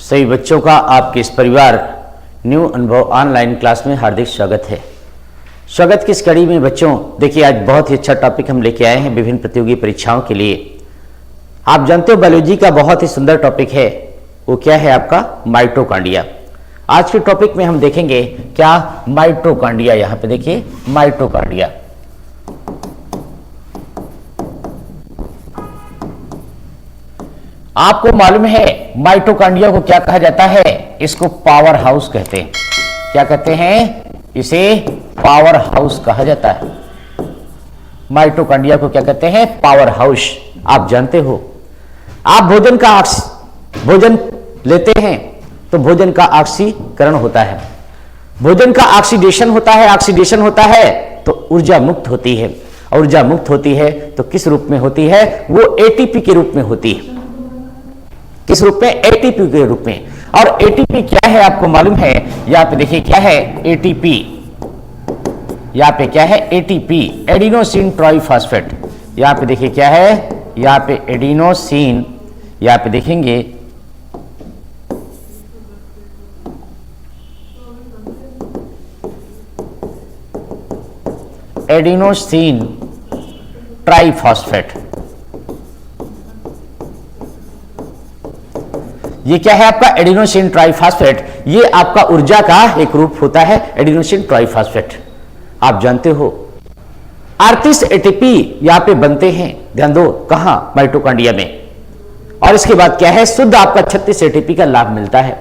सभी बच्चों का आपके इस परिवार न्यू अनुभव ऑनलाइन क्लास में हार्दिक स्वागत है। स्वागत की इस कड़ी में बच्चों देखिए, आज बहुत ही अच्छा टॉपिक हम लेके आए हैं विभिन्न प्रतियोगी परीक्षाओं के लिए। आप जानते हो बायोलॉजी का बहुत ही सुंदर टॉपिक है, वो क्या है आपका माइटोकॉन्ड्रिया। आज के टॉपिक में हम देखेंगे क्या माइटोकॉन्ड्रिया। यहां पे देखिए माइटोकॉन्ड्रिया। आपको मालूम है माइटोकॉन्ड्रिया को क्या कहा जाता है? इसको पावर हाउस कहते हैं। क्या कहते हैं? इसे पावर हाउस कहा जाता है। माइटोकॉन्ड्रिया को क्या कहते हैं? Power house. आप जानते हो, आप भोजन लेते हैं तो भोजन का ऑक्सीकरण होता है, भोजन का ऑक्सीडेशन होता है। ऑक्सीडेशन होता है तो ऊर्जा मुक्त होती है, ऊर्जा मुक्त होती है तो किस रूप में होती है? वो एटीपी के रूप में होती है। किस रूप में? एटीपी के रूप में। और एटीपी क्या है आपको मालूम है? यहां पे देखिए क्या है एटीपी। यहां पे क्या है? ATP, adenosine triphosphate. यहां पे देखिए क्या है? यहां पे एडिनोसिन, यहां पे देखेंगे एडिनोसिन ट्राइफॉस्फेट। ये क्या है आपका? Adenosine triphosphate. ये आपका ऊर्जा का एक रूप होता है, एडिनोसिन ट्राइफॉस्फेट। आप जानते हो 38 एटीपी यहां पे बनते हैं। ध्यान दो, कहां? माइटोकॉन्ड्रिया में। और इसके बाद क्या है? शुद्ध आपका 36 एटीपी का लाभ मिलता है।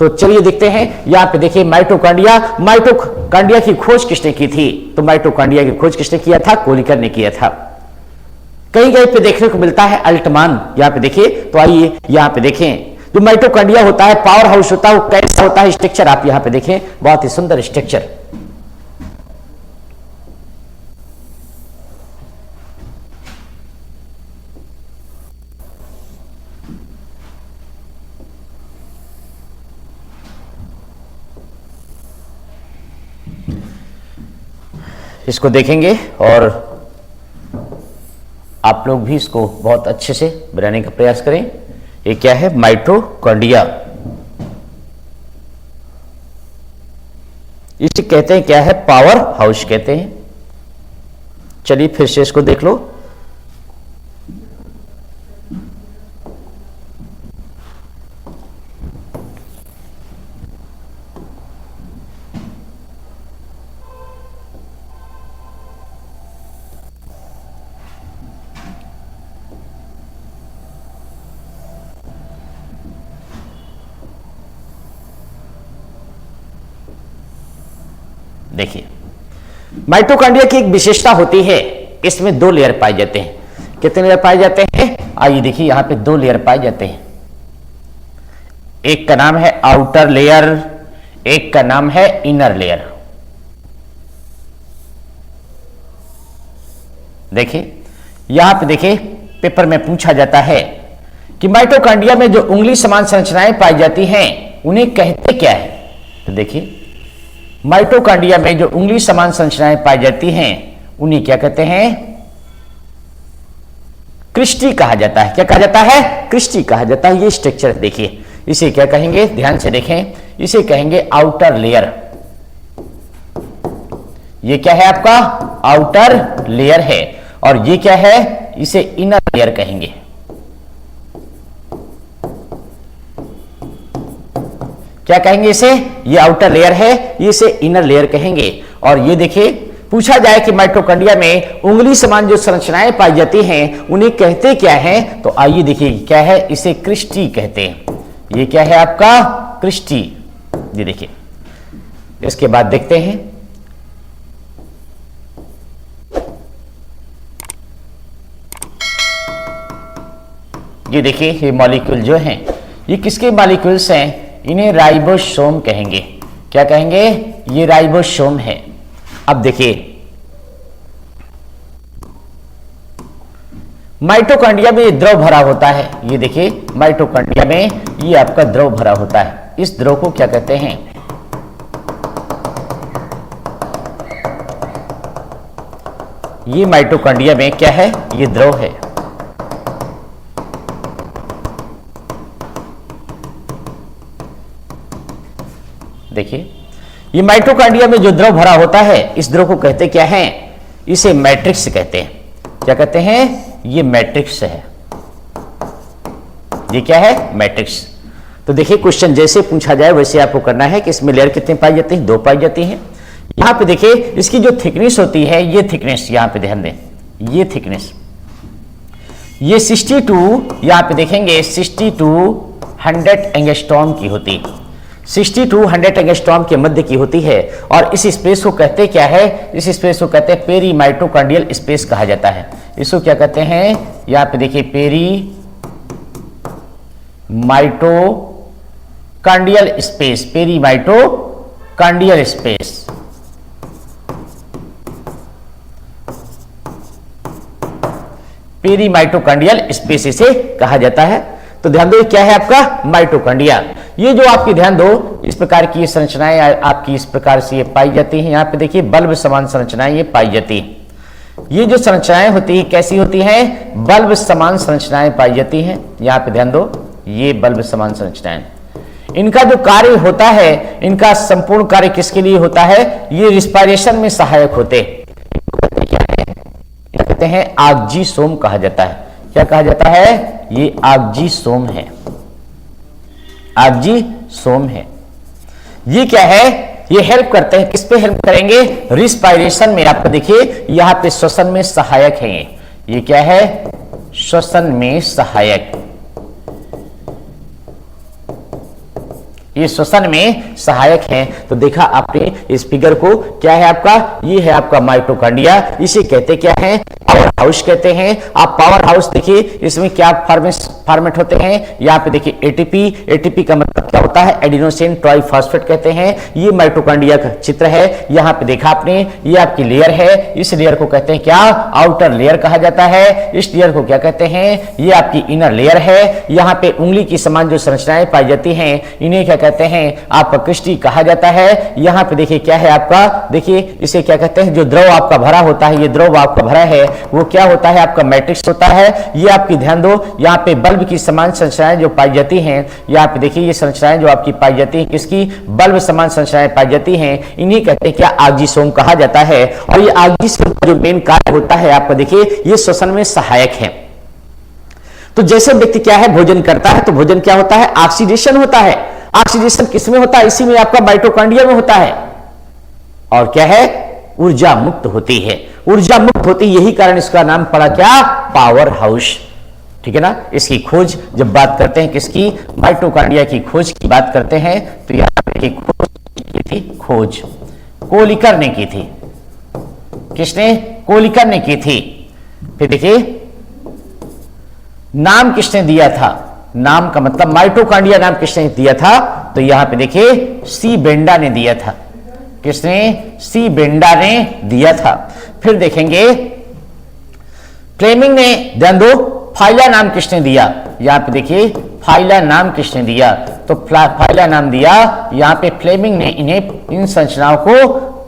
तो चलिए देखते हैं। यहां पे देखिए माइटोकॉन्ड्रिया की खोज किसने की थी? तो माइटोकॉन्ड्रिया की खोज किसने किया था? कोलिकर ने किया था। कहीं कहीं पे देखने को मिलता है अल्टमान। यहां पे देखिए, तो आइए यहां पे देखें। जो माइटोकॉन्ड्रिया होता है, पावर हाउस होता है, वो कैसा होता है? स्ट्रक्चर आप यहां पे देखें, बहुत ही सुंदर स्ट्रक्चर। इसको देखेंगे और आप लोग भी इसको बहुत अच्छे से बनाने का प्रयास करें। ये क्या है? माइटोकॉन्ड्रिया। इसे कहते हैं क्या है? पावर हाउस कहते हैं। चलिए फिर से इसको देख लो। देखिए, माइटोकॉन्ड्रिया की एक विशेषता होती है, इसमें 2 लेयर पाए जाते हैं। कितने लेयर पाए जाते हैं? आइए देखिए, यहां पे 2 लेयर पाए जाते हैं। एक का नाम है आउटर लेयर, एक का नाम है इनर लेयर। देखिए यहां पे देखिए, पेपर में पूछा जाता है कि माइटोकॉन्ड्रिया में जो उंगली समान संरचनाएं पाई जाती हैं उन्हें कहते क्या है? तो देखिए, माइटोकॉन्ड्रिया में जो उंगली समान संरचनाएं पाई जाती हैं उन्हें क्या कहते हैं? क्रिस्टी कहा जाता है। क्या कहा जाता है? क्रिस्टी कहा जाता है। ये स्ट्रक्चर देखिए, इसे क्या कहेंगे? ध्यान से देखें, इसे कहेंगे आउटर लेयर। ये क्या है आपका? आउटर लेयर है। और ये क्या है? इसे इनर लेयर कहेंगे। क्या कहेंगे इसे? ये आउटर लेयर है, ये इसे इनर लेयर कहेंगे। और ये देखिए, पूछा जाए कि माइटोकॉन्ड्रिया में उंगली समान जो संरचनाएं पाई जाती हैं उन्हें कहते क्या हैं? तो आइए देखिए क्या है? इसे क्रिस्टी कहते हैं। ये क्या है आपका? क्रिस्टी। ये देखिए, इसके बाद देखते हैं। ये देखिए, ये मॉलिक्यूल जो हैं, ये किसके मॉलिक्यूल्स हैं? इन्हें राइबोसोम कहेंगे। क्या कहेंगे? ये राइबोसोम है। अब देखिए, माइटोकॉन्ड्रिया में ये द्रव भरा होता है। ये देखिए, माइटोकॉन्ड्रिया में ये आपका द्रव भरा होता है। इस द्रव को क्या कहते हैं? ये माइटोकॉन्ड्रिया में क्या है? ये द्रव है। देखिए ये माइटोकॉन्ड्रिया में जो द्रव भरा होता है, इस द्रव को कहते क्या है? इसे मैट्रिक्स कहते हैं। क्या कहते हैं? ये मैट्रिक्स है। ये क्या है? मैट्रिक्स। तो देखिए क्वेश्चन जैसे पूछा जाए वैसे आपको करना है कि इसमें लेयर कितने पाई जाती है? 2 पाई जाती है। यहां पे देखिए इसकी जो थिकनेस होती है, ये थिकनेस यहां पे ध्यान दें, ये थिकनेस ये 62, यहां पे देखेंगे 6200 एंगस्ट्रॉम की होती है। 6200 एंगस्ट्रॉम के मध्य की होती है। और इस स्पेस को कहते क्या है? इस स्पेस को कहते हैं पेरी माइटोकॉन्ड्रियल स्पेस कहा जाता है। इसको क्या कहते हैं? यहां पे देखिए peri mitochondrial space, peri mitochondrial space. Peri mitochondrial space इसे कहा जाता है। तो ध्यान दो क्या है आपका? माइटोकॉन्ड्रिया। ये जो आपकी ध्यान दो इस प्रकार की संरचनाएं आपकी इस प्रकार से ये पाई जाती हैं। यहां पे देखिए बल्ब समान संरचनाएं ये पाई जाती हैं। ये जो संरचनाएं होती है कैसी होती हैं? बल्ब समान संरचनाएं पाई जाती हैं। यहां पे ध्यान दो, ये बल्ब समान संरचनाएं, इनका जो कार्य होता है, इनका संपूर्ण कार्य किसके लिए होता है? ये रिस्पायरेशन में सहायक होते हैं। कहते हैं आक्जीसोम कहा जाता है। क्या कहा जाता है? ये आक्जीसोम है, आक्जीसोम है। ये क्या है? ये हेल्प करते हैं, किस पे हेल्प करेंगे? रिस्पायरेशन में। आपको देखिए यहां पे श्वसन में सहायक है। ये क्या है? श्वसन में सहायक। ये श्वसन में सहायक है। तो देखा आपने इस फिगर को, क्या है आपका? ये है आपका माइटोकॉन्ड्रिया। इसे कहते क्या है? पावर हाउस कहते हैं। आप पावर हाउस देखिए, इसमें क्या फॉर्मेट होते हैं? यहाँ पे देखिए एटीपी। एटीपी का मतलब क्या होता है? एडिनोसिन ट्राइफॉस्फेट कहते हैं। ये माइटोकॉन्ड्रिया का चित्र है। यहाँ पे देखा आपने, ये आपकी लेयर है। इस लेयर को कहते हैं क्या? आउटर लेयर कहा जाता है। इस लेयर को क्या कहते हैं? ये आपकी इनर लेयर है। यहाँ पे उंगली की समान जो संरचनाएं पाई जाती हैं, इन्हें क्या कहते हैं? आपका क्रिस्टी कहा जाता है। यहाँ पे देखिए क्या है आपका? देखिए इसे क्या कहते हैं? जो द्रव आपका भरा होता है, ये द्रव आपका भरा है, वो क्या होता है? आपका मैट्रिक्स होता है। ये आपकी ध्यान दो, यहाँ पे बल्ब की समान संरचनाएं जो पाई जाती हैं, यहाँ पे देखिए ये संरचनाएं जो आपकी पाई जाती हैं, किसकी? बल्ब समान संरचनाएं पाई जाती हैं। इन्हीं कहते हैं क्या? आक्जीसोम कहा जाता है। और ये आक्जीसोम का जो मेन कार्य होता है, आपको देखिए ये श्वसन में सहायक है। तो जैसे व्यक्ति क्या है? भोजन करता है, तो भोजन क्या होता है? ऑक्सीडेशन होता है। ऑक्सीडेशन किसमें होता है? इसी में आपका माइटोकॉन्ड्रिया में होता है। और क्या है? ऊर्जा मुक्त होती है। ऊर्जा मुक्त होती, यही कारण इसका नाम पड़ा क्या? Power house. ठीक है ना? इसकी खोज जब बात करते हैं किसकी? माइटोकॉन्ड्रिया की खोज की बात करते हैं, तो यहां पे खोज की थी, खोज कोलिकर ने की थी। किसने? कोलिकर ने की थी। फिर देखिए नाम किसने दिया था? नाम का मतलब माइटोकॉन्ड्रिया नाम किसने दिया था? तो यहां पे देखिए सी बेंडा ने दिया था। किसने? सी बेंडा ने दिया था। फिर देखेंगे फ्लेमिंग ने, ध्यान दो, फाइला नाम किसने दिया? यहां पे देखिए फाइला नाम किसने दिया? तो फाइला नाम दिया यहां पे फ्लेमिंग ने, इन्हें इन संरचनाओं को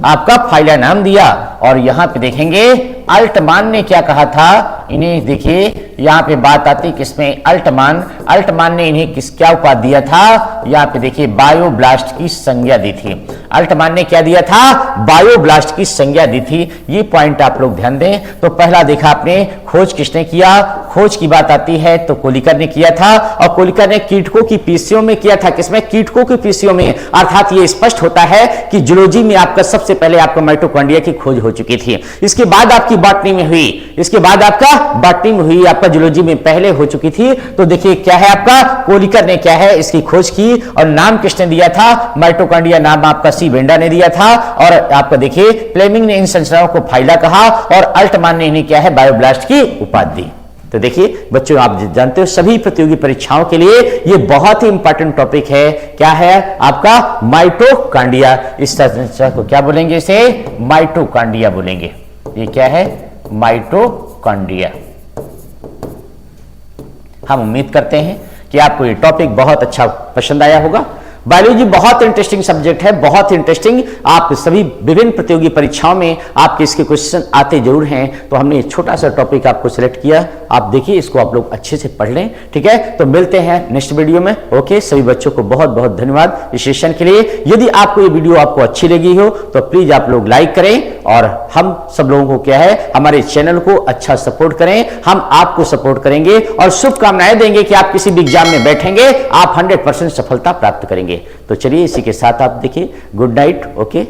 आपका फाइला नाम दिया। और यहां पे देखेंगे अल्टमान ने क्या कहा था? इन्हें देखिए यहां पे बात आती किसमें? अल्टमान ने इन्हें क्या उपाधि दिया था? यहां पे देखिए बायोब्लास्ट की संज्ञा दी थी। अल्टमान ने क्या दिया था? बायोब्लास्ट की संज्ञा दी थी। ये पॉइंट आप लोग ध्यान दें। तो पहला देखा आपने, खोज किसने किया? खोज की बात आती है तो कोलिकर ने किया था। और कोलिकर ने कीटकों की पेशियों में किया था। किसमें? कीटकों की पेशियों में। अर्थात ये स्पष्ट होता है कि जूलॉजी में आपका सबसे पहले आपका माइटोकॉन्ड्रिया की खोज हो चुकी थी। इसके बाद आपकी बॉटनी में हुई, इसके बाद आपका बॉटनी में हुई, आपका जूलॉजी में पहले हो चुकी थी। तो देखिए क्या है आपका? कोलिकर ने क्या है? इसकी खोज की। और नाम किसने दिया था? माइटोकॉन्ड्रिया नाम आपका सी बेंडा ने दिया था। और आपका देखिए फ्लेमिंग ने इन संरचनाओं को फाइला कहा और अल्टमान ने इन्हें क्या है? बायोब्लास्ट की उपाधि दी। तो देखिए बच्चों, आप जानते हो सभी प्रतियोगी परीक्षाओं के लिए ये बहुत ही इंपॉर्टेंट टॉपिक है। क्या है आपका? माइटोकॉन्ड्रिया। इस संरचना को क्या बोलेंगे? इसे माइटोकॉन्ड्रिया बोलेंगे। ये क्या है? माइटोकॉन्ड्रिया। हम उम्मीद करते हैं कि आपको ये टॉपिक बहुत अच्छा पसंद आया होगा। बायोलॉजी बहुत इंटरेस्टिंग सब्जेक्ट है, बहुत इंटरेस्टिंग। आप सभी विभिन्न प्रतियोगी परीक्षाओं में आपके इसके क्वेश्चन आते जरूर हैं, तो हमने एक छोटा सा टॉपिक आपको सिलेक्ट किया। आप देखिए, इसको आप लोग अच्छे से पढ़ लें, ठीक है। तो मिलते हैं नेक्स्ट वीडियो में। ओके, सभी बच्चों को बहुत बहुत धन्यवाद इस सेशन के लिए। यदि आपको ये वीडियो आपको अच्छी लगी हो तो प्लीज आप लोग लाइक करें, और हम सब लोगों को क्या है, हमारे चैनल को अच्छा सपोर्ट करें। हम आपको सपोर्ट करेंगे और शुभकामनाएं देंगे कि आप किसी भी एग्जाम में बैठेंगे, आप 100% सफलता प्राप्त करेंगे। तो चलिए, इसी के साथ आप देखिए, गुड नाइट। ओके।